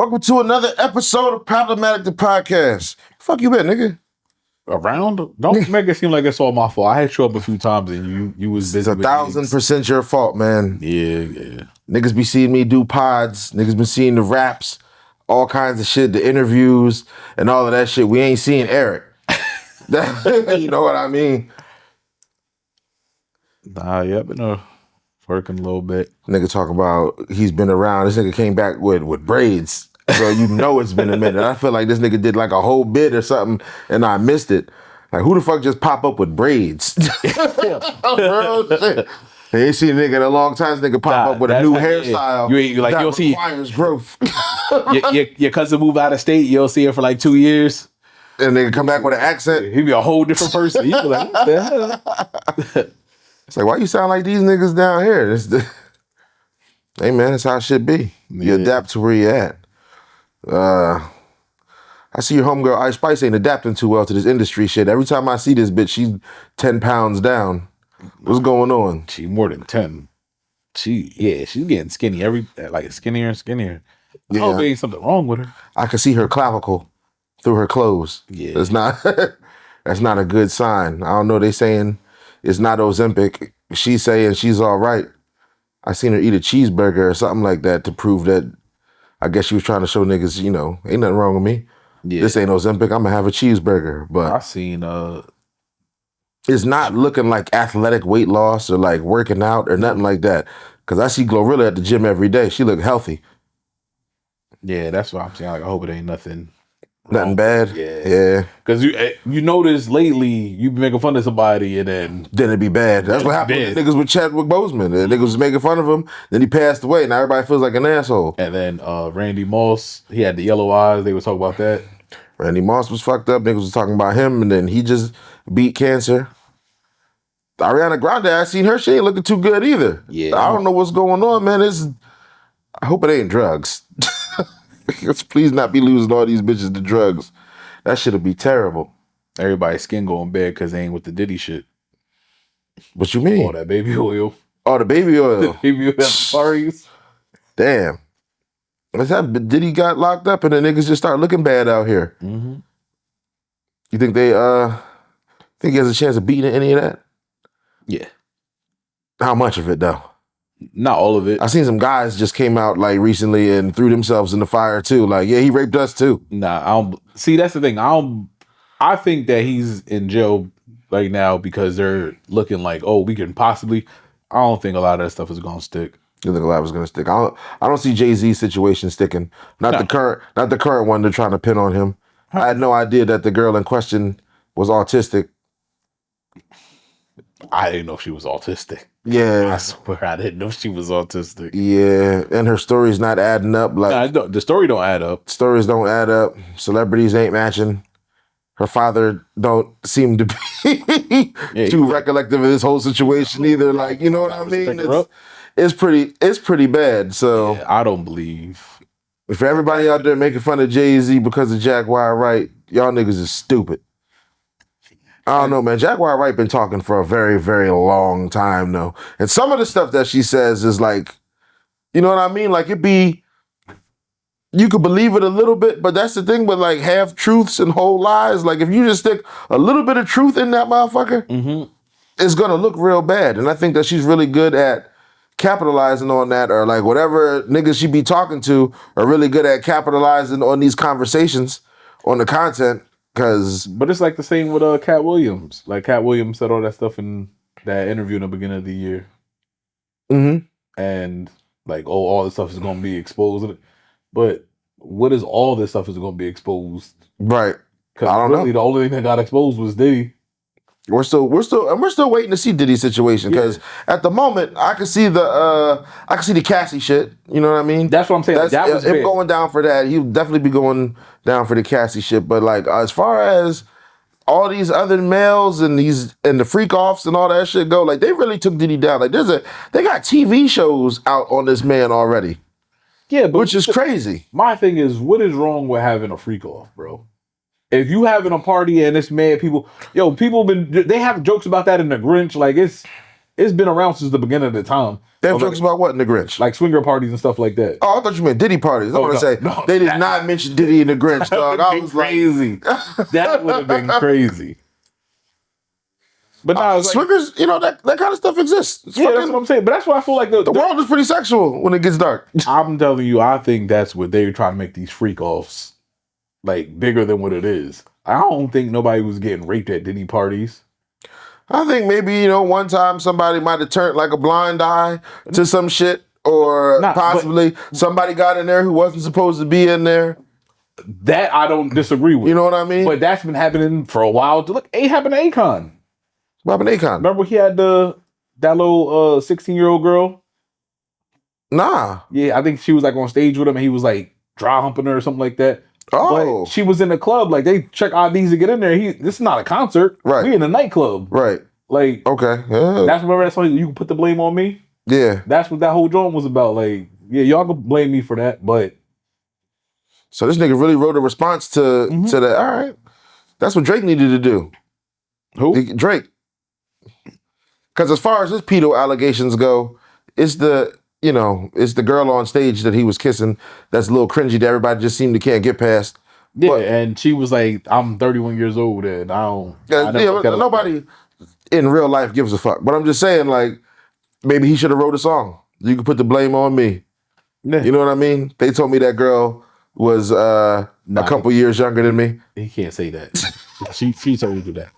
Welcome to another episode of Problematic the Podcast. Fuck you been, nigga? Around? Don't make it seem like it's all my fault. I had to show up a few times and you was busy. It's 1,000% your fault, man. Yeah. Niggas be seeing me do pods. Niggas been seeing the raps, all kinds of shit, the interviews, and all of that shit. We ain't seeing Eric. You know what I mean? Nah, yeah, I've been working a little bit. Nigga talk about he's been around. This nigga came back with braids. So you know it's been a minute. I feel like this nigga did like a whole bit or something and I missed it. Like who the fuck just pop up with braids? Bro, shit. They ain't seen a nigga in a long time. This nigga pop up with a new hairstyle. You'll see requires growth. your cousin move out of state, you'll see her for like 2 years. And nigga come back with an accent. He'd be a whole different person. He'd be like, what the hell? It's like, why you sound like these niggas down here? Hey man, that's how it should be. You adapt to where you at. I see your homegirl Ice Spice ain't adapting too well to this industry shit. Every time I see this bitch, she's 10 pounds down. What's going on? She more than 10. She's getting skinny skinnier and skinnier. I hope there ain't something wrong with her. I can see her clavicle through her clothes. Yeah. That's not a good sign. I don't know, they saying it's not Ozempic. She's saying she's all right. I seen her eat a cheeseburger or something like that to prove that. I guess she was trying to show niggas, you know, ain't nothing wrong with me. Yeah. This ain't Ozempic. I'm gonna have a cheeseburger. But I seen it's not looking like athletic weight loss or like working out or nothing like that. Cause I see Glorilla at the gym every day. She look healthy. Yeah, that's what I'm saying. Like, I hope it ain't nothing bad. Yeah. Cause you notice lately you be making fun of somebody and then it'd be bad. That's what happened with niggas with Chadwick Boseman. The niggas was making fun of him. Then he passed away. Now everybody feels like an asshole. And then Randy Moss, he had the yellow eyes. They were talking about that. Randy Moss was fucked up. Niggas was talking about him, and then he just beat cancer. Ariana Grande, I seen her. She ain't looking too good either. Yeah. I don't know what's going on, man. I hope it ain't drugs. Please not be losing all these bitches to drugs. That shit'll be terrible. Everybody's skin going bad because they ain't with the Diddy shit. What you mean? Oh, that baby oil. Oh, the baby oil. The baby oil parties. Damn. What's that? Diddy got locked up and the niggas just start looking bad out here. Mm-hmm. You think think he has a chance of beating any of that? Yeah. How much of it though? Not all of it. I seen some guys just came out like recently and threw themselves in the fire too. Like, yeah, he raped us too. Nah, I don't see. That's the thing. I think that he's in jail right now because they're looking like, oh, we can possibly. I don't think a lot of that stuff is gonna stick. You think a lot was gonna stick? I don't see Jay-Z's situation sticking. Not the current one they're trying to pin on him. I had no idea that the girl in question was autistic. I didn't know she was autistic. Yeah. I swear I didn't know she was autistic. Yeah, and her story's not adding up. Like the story don't add up. Stories don't add up. Celebrities ain't matching. Her father don't seem to be too recollective of this whole situation either. Like, you know what I mean? It's pretty bad. So yeah, I don't believe. If everybody out there making fun of Jay-Z because of Jaguar Wright, y'all niggas is stupid. I don't know, man. Jaguar Wright been talking for a very, very long time, though. And some of the stuff that she says is like, you know what I mean? Like, you could believe it a little bit, but that's the thing with like half truths and whole lies. Like, if you just stick a little bit of truth in that motherfucker, it's gonna look real bad. And I think that she's really good at capitalizing on that, or like whatever niggas she be talking to are really good at capitalizing on these conversations, on the content. But it's like the same with Cat Williams. Like Cat Williams said all that stuff in that interview in the beginning of the year. And like, oh, all this stuff is going to be exposed. But what is all this stuff is going to be exposed? Right. Because I don't know. The only thing that got exposed was Diddy. We're still waiting to see Diddy's situation because at the moment I can see the Cassie shit. You know what I mean? That's what I'm saying. That was him going down for that. He'll definitely be going down for the Cassie shit. But like as far as all these other males and the freak offs and all that shit go, like they really took Diddy down. Like they got TV shows out on this man already. Yeah, but which is crazy. My thing is, what is wrong with having a freak off, bro? If you having a party and it's mad, they have jokes about that in the Grinch. Like it's been around since the beginning of the time. They have Of, jokes about what in the Grinch? like swinger parties and stuff like that. Oh, I thought you meant Diddy parties. I Oh, want to no, say no, they did that- not mention Diddy in the Grinch, dog. I was crazy. That would have been crazy. But now it's like, swingers, you know, that kind of stuff exists. It's yeah, that's fucking- what I'm saying. But that's why I feel like the world is pretty sexual when it gets dark. I'm telling you, I think that's what they're trying to make these freak offs like bigger than what it is. I don't think nobody was getting raped at Diddy parties. I think maybe, you know, one time somebody might have turned like a blind eye to some shit, or possibly somebody got in there who wasn't supposed to be in there. That I don't disagree with. You know what I mean? But that's been happening for a while. Look, it happened to Akon. What happened to Akon? Remember he had that little 16-year-old girl? Nah. Yeah, I think she was like on stage with him and he was like dry humping her or something like that. Oh. But she was in the club. Like they check IDs to get in there. This is not a concert. Right. We in a nightclub. Right. Like, okay. Yeah. Remember that song, You Can Put the Blame on Me? Yeah. That's what that whole joint was about. Like, yeah, y'all can blame me for that, but so this nigga really wrote a response to that. All right. That's what Drake needed to do. Who? Drake. Because as far as his pedo allegations go, it's the girl on stage that he was kissing that's a little cringy that everybody just seemed to can't get past. Yeah, but, and she was like, I'm 31 years old and nobody in real life gives a fuck. But I'm just saying, like, maybe he should have wrote a song. You can put the blame on me. Yeah. You know what I mean? They told me that girl was a couple years younger than me. He can't say that. she told you that.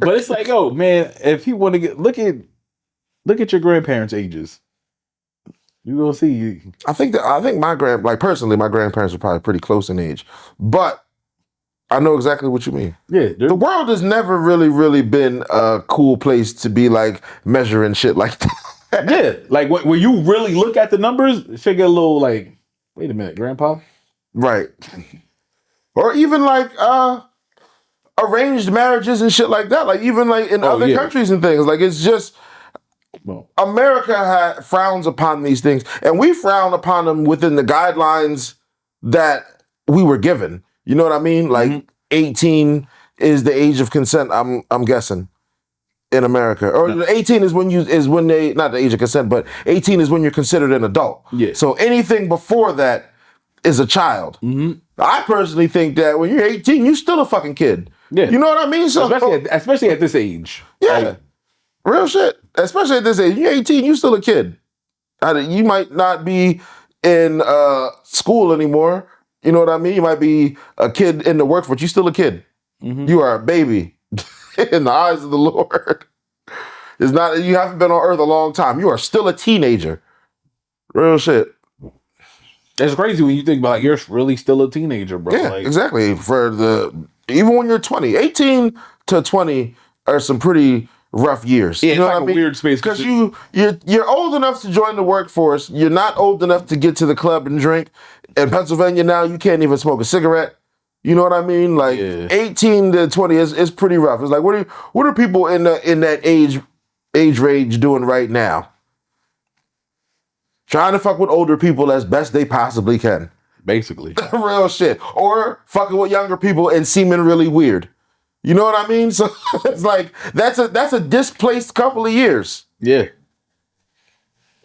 But it's like, oh man, if he want to get look at your grandparents' ages, you gonna see. I think my personally, my grandparents are probably pretty close in age, but I know exactly what you mean. Yeah, the world has never really, really been a cool place to be like measuring shit like that. Yeah, like when you really look at the numbers, it should get a little like, wait a minute, Grandpa. Right. Or even like arranged marriages and shit like that. Like even like in other countries and things. Like it's just America frowns upon these things, and we frown upon them within the guidelines that we were given. You know what I mean? Like 18 is the age of consent. I'm guessing in America, or 18 is when they not the age of consent, but 18 is when you're considered an adult. Yeah. So anything before that is a child. I personally think that when you're 18, you're still a fucking kid. Yeah. You know what I mean? So especially at this age. Yeah. Real shit. Especially at this age. You're 18, you're still a kid. You might not be in school anymore. You know what I mean? You might be a kid in the workforce, but you're still a kid. You are a baby in the eyes of the Lord. It's not, you haven't been on earth a long time. You are still a teenager. Real shit. It's crazy when you think about, like, you're really still a teenager, bro. Yeah, like, exactly. Even when you're 20, 18 to 20 are some pretty rough years. Yeah, you know it's like what I mean? Weird space. Because you're old enough to join the workforce. You're not old enough to get to the club and drink. In Pennsylvania now, you can't even smoke a cigarette. You know what I mean? Like 18 to 20 is pretty rough. It's like what are people in that age range doing right now? Trying to fuck with older people as best they possibly can. Basically. Real shit. Or fucking with younger people and seeming really weird. You know what I mean? So it's like that's a displaced couple of years. Yeah.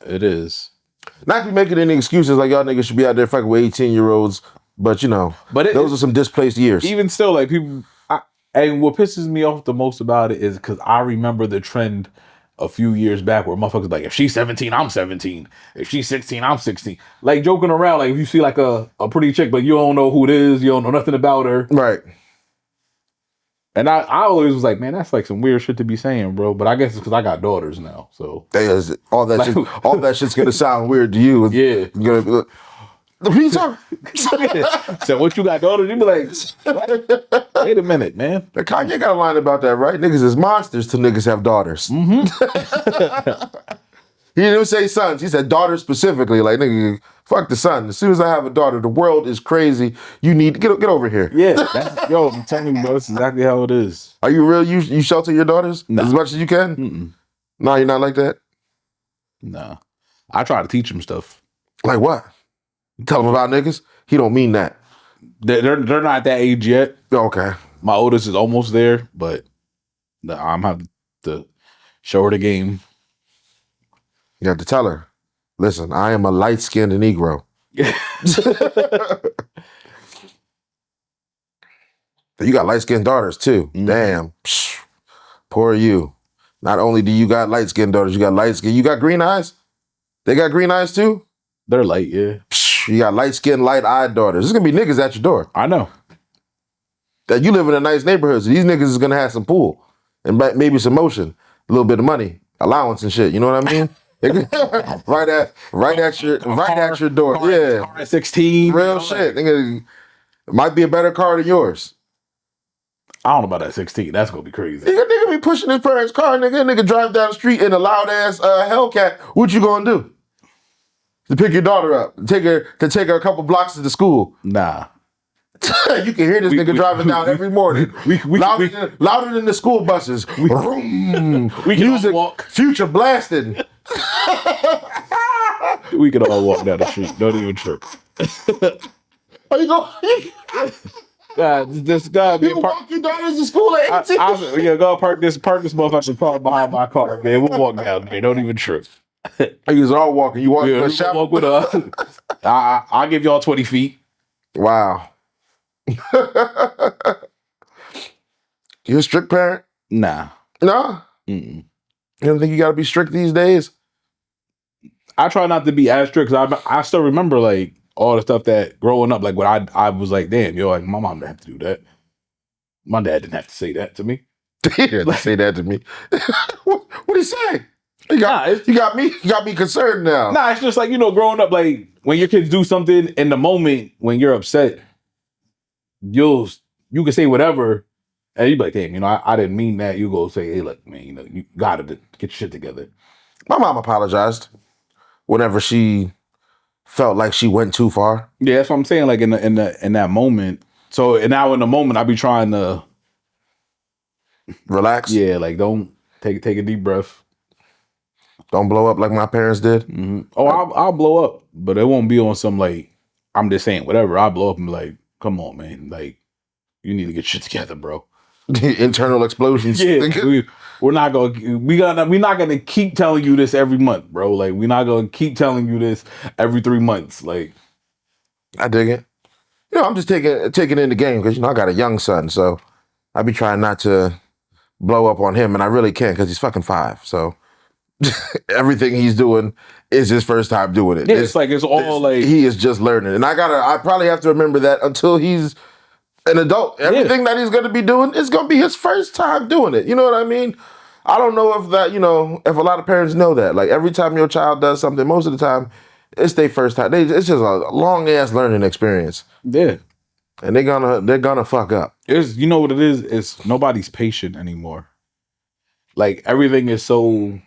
It is. Not to be making any excuses like y'all niggas should be out there fucking with 18-year-olds, but you know, those are some displaced years. Even still, like people, and what pisses me off the most about it is because I remember the trend a few years back where motherfuckers like, if she's 17, I'm 17. If she's 16, I'm 16. Like joking around, like if you see like a pretty chick, but you don't know who it is, you don't know nothing about her. Right. And I always was like, man, that's like some weird shit to be saying, bro. But I guess it's because I got daughters now, so all that shit's gonna sound weird to you. Yeah. You're gonna be like, what are you talking? So what you got daughters? You be like, what? Wait a minute, man. The Kanye got a line about that, right? Niggas is monsters till niggas have daughters. He didn't even say sons. He said daughters specifically. Like, nigga, fuck the son. As soon as I have a daughter, the world is crazy. You need to get over here. Yeah. I'm telling you, bro, that's exactly how it is. Are you real? You shelter your daughters as much as you can? Mm-mm. No, you're not like that? No. I try to teach him stuff. Like what? Tell him about niggas? He don't mean that. They're not at that age yet. Okay. My oldest is almost there, but I'm having to show her the game. You have to tell her, listen, I am a light-skinned Negro. You got light-skinned daughters too. Mhm. Damn. Psh, poor you. Not only do you got light-skinned daughters, you got light-skinned. You got green eyes? They got green eyes too? They're light, yeah. Psh, you got light-skinned, light-eyed daughters. There's gonna be niggas at your door. I know. That you live in a nice neighborhood, so these niggas is gonna have some pool and maybe some motion, a little bit of money, allowance and shit. You know what I mean? right at your door. Yeah. Car at 16. Real shit. Nigga, it might be a better car than yours. I don't know about that 16. That's gonna be crazy. Nigga be pushing his parents' car. Nigga drive down the street in a loud ass Hellcat. What you gonna do? To pick your daughter up, to take her a couple blocks to the school. Nah. You can hear this nigga driving down every morning. Louder than the school buses. We can Music, all walk. Future blasting. We can all walk down the street. Don't even trip. Are you going? This guy be You can walk your daughters to school at 18. yeah, go park this motherfucking car behind my car, man. We'll walk down there. Don't even trip. You was all walking. You walk Yeah, with a walk with I'll give y'all 20 feet. Wow. You a strict parent? Nah. No? Mm-mm. You don't think you gotta be strict these days? I try not to be as strict because I still remember like all the stuff that growing up, like when I was like, damn, yo, like my mom didn't have to do that. My dad didn't have to say that to me. He didn't say that to me. What did he say? You got me concerned now. Nah, it's just like, growing up, like when your kids do something in the moment when you're upset, you can say whatever, and you be like, damn, I didn't mean that. You go say, hey, look, man, you gotta get your shit together. My mom apologized whenever she felt like she went too far. Yeah, that's what I'm saying. Like in that moment. So and now in the moment, I be trying to relax. Yeah, like don't take a deep breath. Don't blow up like my parents did. Mm-hmm. Oh, I'll blow up, but it won't be on some like I'm just saying whatever. I'll blow up and be like, come on, man, like you need to get shit together, bro. Internal explosions. Yeah, we're not gonna keep telling you this every month, bro. Like we're not gonna keep telling you this every 3 months. Like I dig it. I'm just taking in the game because I got a young son, so I be trying not to blow up on him, and I really can't because he's fucking 5. So everything he's doing is his first time doing it. Yeah, it's all like he is just learning, and I probably have to remember that until he's an adult. Everything that he's going to be doing is going to be his first time doing it. You know what I mean? I don't know if that, if a lot of parents know that. Like every time your child does something, most of the time, it's their first time. It's just a long ass learning experience. Yeah, and they're gonna fuck up. It's what it is. It's nobody's patient anymore. Like everything is so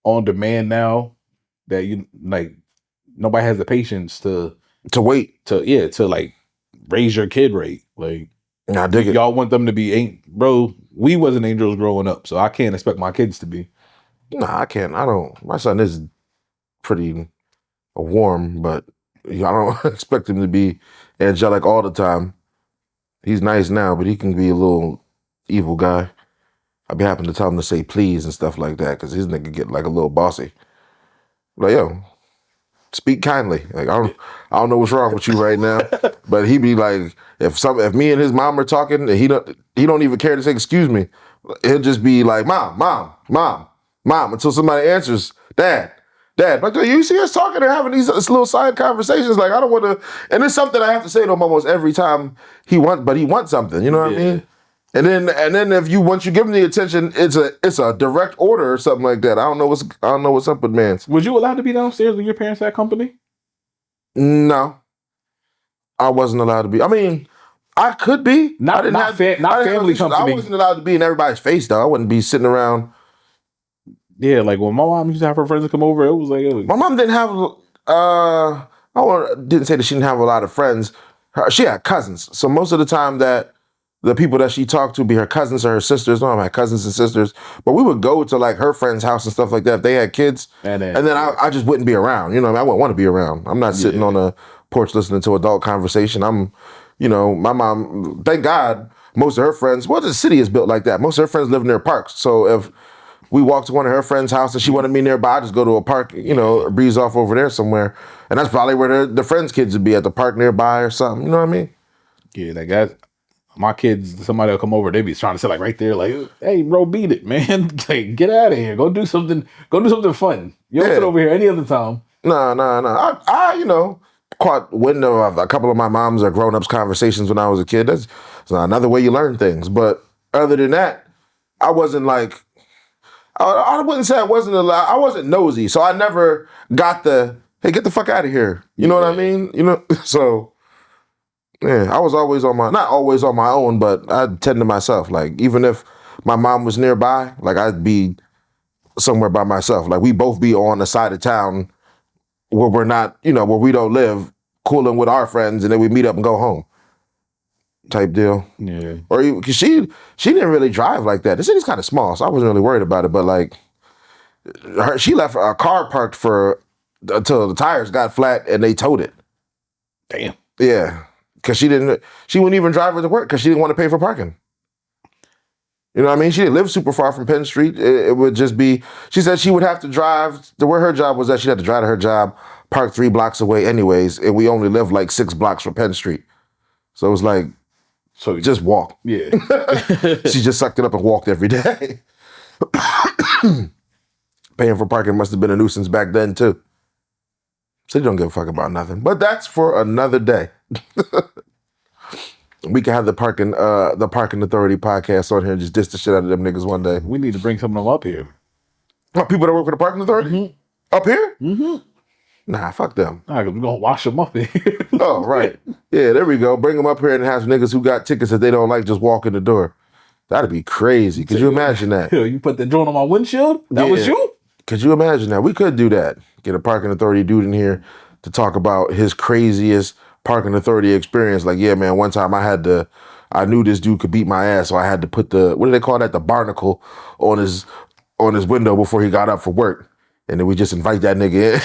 on demand now that nobody has the patience to wait to like raise your kid right. Like I dig it. Y'all want them to be bro. We wasn't angels growing up, so I can't expect my kids to be. Nah, I can't. I don't. My son is pretty warm, but I don't expect him to be angelic all the time. He's nice now, but he can be a little evil guy. I be having to tell him to say please and stuff like that because his nigga get like a little bossy. Like, yo, speak kindly. Like I don't know what's wrong with you right now, but he be like, if me and his mom are talking and he don't even care to say excuse me, he'll just be like, mom, until somebody answers, dad. Like, you see us talking and having these little side conversations. Like I don't want to, and it's something I have to say to him almost every time he wants something. You know what I mean? And then once you give him the attention, it's a direct order or something like that. I don't know what's up with mans. Was you allowed to be downstairs when your parents had company? No, I wasn't allowed to be. I mean, I could be. Not family company. I wasn't allowed to be in everybody's face though. I wouldn't be sitting around. Yeah, like when my mom used to have her friends come over, it was like my mom didn't have. Didn't say that she didn't have a lot of friends. She had cousins, so most of the time that the people that she talked to be her cousins or her sisters. No, I had cousins and sisters, but we would go to like her friend's house and stuff like that if they had kids, and then I just wouldn't be around. I wouldn't want to be around. I'm not sitting on a porch listening to adult conversation. My mom, thank God, most of her friends, the city is built like that. Most of her friends live near parks. So if we walk to one of her friends' house and she wanted me nearby. I just go to a park, you know, breeze off over there somewhere. And that's probably where the friends' kids would be, at the park nearby or something. You know what I mean? Yeah, like that. My kids, somebody will come over, they be trying to sit like right there, like, hey, bro, beat it, man. Like, get out of here. Go do something fun. You don't sit over here any other time. No. I you know, caught wind of a couple of my mom's or grown-ups conversations when I was a kid. That's another way you learn things. But other than that, I wasn't like, I wouldn't say I wasn't allowed. I wasn't nosy. So I never got the, hey, get the fuck out of here. You know what I mean? You know, so yeah, I was always not always on my own, but I'd tend to myself. Like, even if my mom was nearby, like, I'd be somewhere by myself. Like, we both be on the side of town where we're not, you know, where we don't live, cooling with our friends, and then we meet up and go home. Type deal. Yeah. Or because she didn't really drive like that. The city's kind of small, so I wasn't really worried about it. But like, she left a car parked until the tires got flat and they towed it. Damn. Yeah. Because she wouldn't even drive her to work because she didn't want to pay for parking. You know what I mean? She didn't live super far from Penn Street. It would just be, she said she would have to drive to where her job was at. She'd have to drive to her job, park 3 blocks away anyways. And we only live like 6 blocks from Penn Street. So it was like, so just walk. Yeah. She just sucked it up and walked every day. Paying for parking must have been a nuisance back then too. So you don't give a fuck about nothing. But that's for another day. We can have the parking authority podcast on here and just diss the shit out of them niggas one day. We need to bring some of them up here. What, people that work with the parking authority? Mm-hmm. Up here? Mm-hmm. Nah, fuck them. Nah, we're gonna wash them up here. Oh, right. Yeah, there we go. Bring them up here and have niggas who got tickets that they don't like just walk in the door. That'd be crazy. Could you imagine that? You put the joint on my windshield? That was you? Could you imagine that? We could do that. Get a parking authority dude in here to talk about his craziest parking authority experience. Like, yeah, man, one time I knew this dude could beat my ass, so I had to put what do they call that? The barnacle on his window before he got up for work. And then we just invite that nigga in.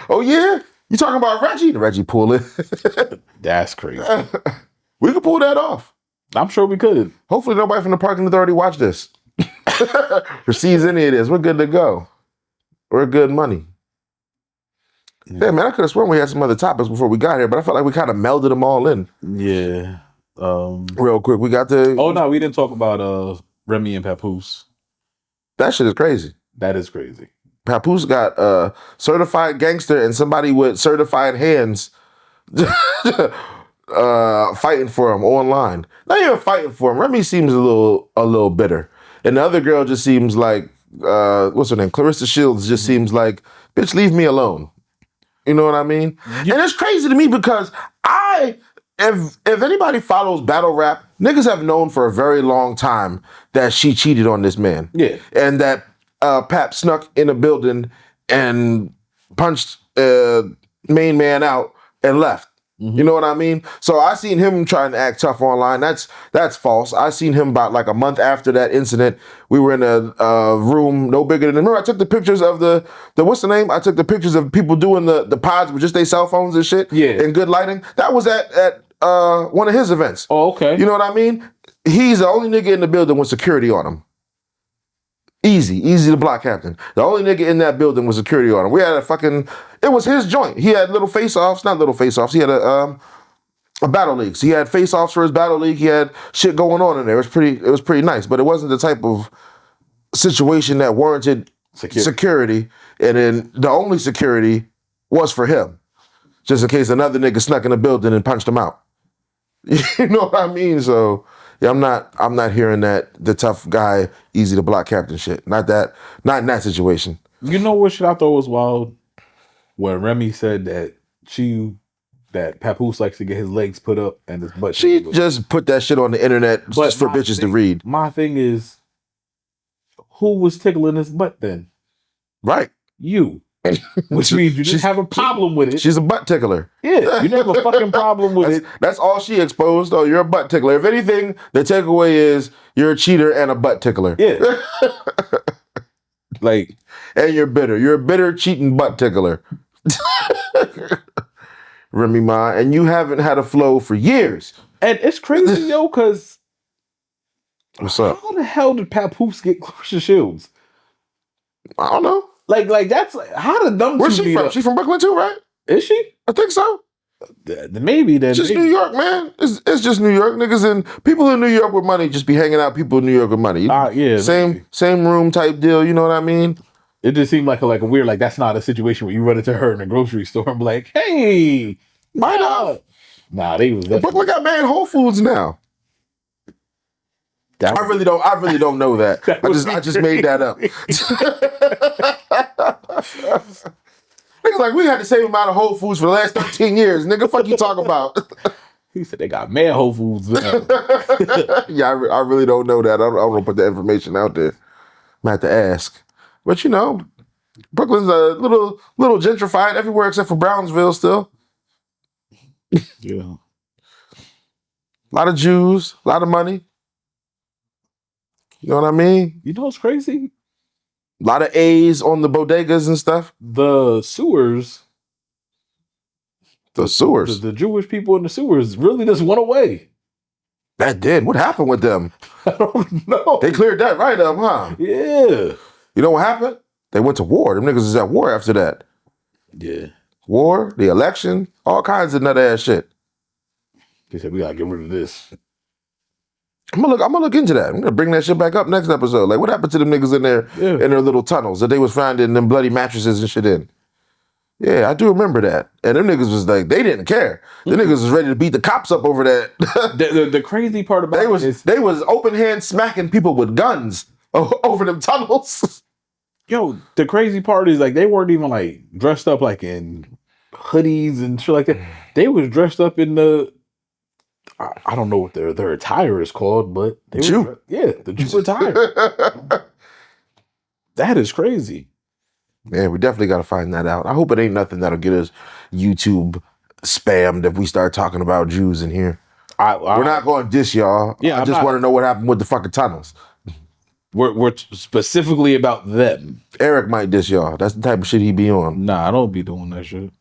Oh, yeah? You talking about Reggie? Reggie pull it. That's crazy. We could pull that off. I'm sure we could. Hopefully nobody from the parking authority watch this. Or sees any of this. We're good to go. We're good money. Yeah, man, I could have sworn we had some other topics before we got here, but I felt like we kind of melded them all in. Yeah. Real quick, we got to... Oh, no, we didn't talk about Remy and Papoose. That shit is crazy. That is crazy. Papoose got a certified gangster and somebody with certified hands fighting for him online. Not even fighting for him. Remy seems a little bitter. And the other girl just seems like, what's her name? Clarissa Shields just seems like, bitch, leave me alone. You know what I mean? And it's crazy to me because if anybody follows battle rap, niggas have known for a very long time that she cheated on this man. Yeah. And that Pap snuck in a building and punched main man out and left. Mm-hmm. You know what I mean? So I seen him trying to act tough online. That's false. I seen him about like a month after that incident. We were in a room no bigger than. Remember, I took the pictures of the what's the name? I took the pictures of people doing the pods with just their cell phones and shit. Yeah. And good lighting. That was at one of his events. Oh, okay. You know what I mean? He's the only nigga in the building with security on him. Easy to block captain. The only nigga in that building was security on him. We had it was his joint. He had not little face-offs. He had a battle league. So he had face-offs for his battle league. He had shit going on in there. It was pretty nice, but it wasn't the type of situation that warranted security. And then the only security was for him. Just in case another nigga snuck in the building and punched him out. You know what I mean? So yeah, I'm not hearing that the tough guy, easy to block captain shit. Not in that situation. You know what shit I thought was wild? When Remy said that Papoose likes to get his legs put up and his butt. She just put that shit on the internet just for bitches to read. My thing is, who was tickling his butt then? Right. You. Which means you didn't have a problem with it. She's a butt tickler. Yeah, you didn't have a fucking problem with it. That's all she exposed. Oh, you're a butt tickler. If anything, the takeaway is you're a cheater and a butt tickler. Yeah. Like, and you're bitter. You're a bitter, cheating butt tickler. Remy Ma, and you haven't had a flow for years. And it's crazy, yo, because What's up? How the hell did Papoose get Clarissa Shields? I don't know. Like that's like, how did them Where's two she meet from? up? She from Brooklyn too, right? Is she? I think so. Maybe then. It's just maybe. New York, man. It's just New York. Niggas and people in New York with money just be hanging out. People in New York with money. Yeah. Same room type deal. You know what I mean? It just seemed like a weird, like that's not a situation where you run into her in a grocery store and be like, hey, Might have. Nah, they was Brooklyn got mad Whole Foods now. I really don't know that. I just made that up. Niggas like we had the same amount of Whole Foods for the last 13 years. Nigga, fuck you talking about? He said they got mad Whole Foods now. Yeah, I really don't know that. I don't want to put the information out there. I'm gonna have to ask. But you know, Brooklyn's a little gentrified everywhere except for Brownsville still. Yeah. A lot of Jews, a lot of money. You know what I mean? You know what's crazy? A lot of A's on the bodegas and stuff. The sewers. The sewers. The Jewish people in the sewers really just went away. That did. What happened with them? I don't know. They cleared that right up, huh? Yeah. You know what happened? They went to war. Them niggas is at war after that. Yeah. War, the election, all kinds of nut ass shit. They said we gotta get rid of this. I'm gonna look into that. I'm gonna bring that shit back up next episode. Like, what happened to them niggas in their little tunnels that they was finding them bloody mattresses and shit in? Yeah, I do remember that. And them niggas was like, they didn't care. The niggas was ready to beat the cops up over that. The crazy part about they was open hand smacking people with guns over them tunnels. Yo, the crazy part is like they weren't even like dressed up like in hoodies and shit like that. They was dressed up in the I don't know what their attire is called, but they Jew. The Jew attire. That is crazy. Yeah, we definitely got to find that out. I hope it ain't nothing that'll get us YouTube spammed if we start talking about Jews in here. We're not going to diss y'all. Yeah, I just want to know what happened with the fucking tunnels. We're specifically about them. Eric might diss y'all. That's the type of shit he be on. Nah, I don't be doing that shit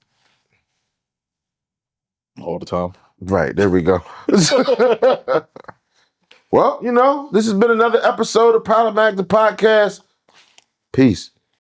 all the time. Right, there we go. Well, you know, this has been another episode of Problematic the Podcast. Peace.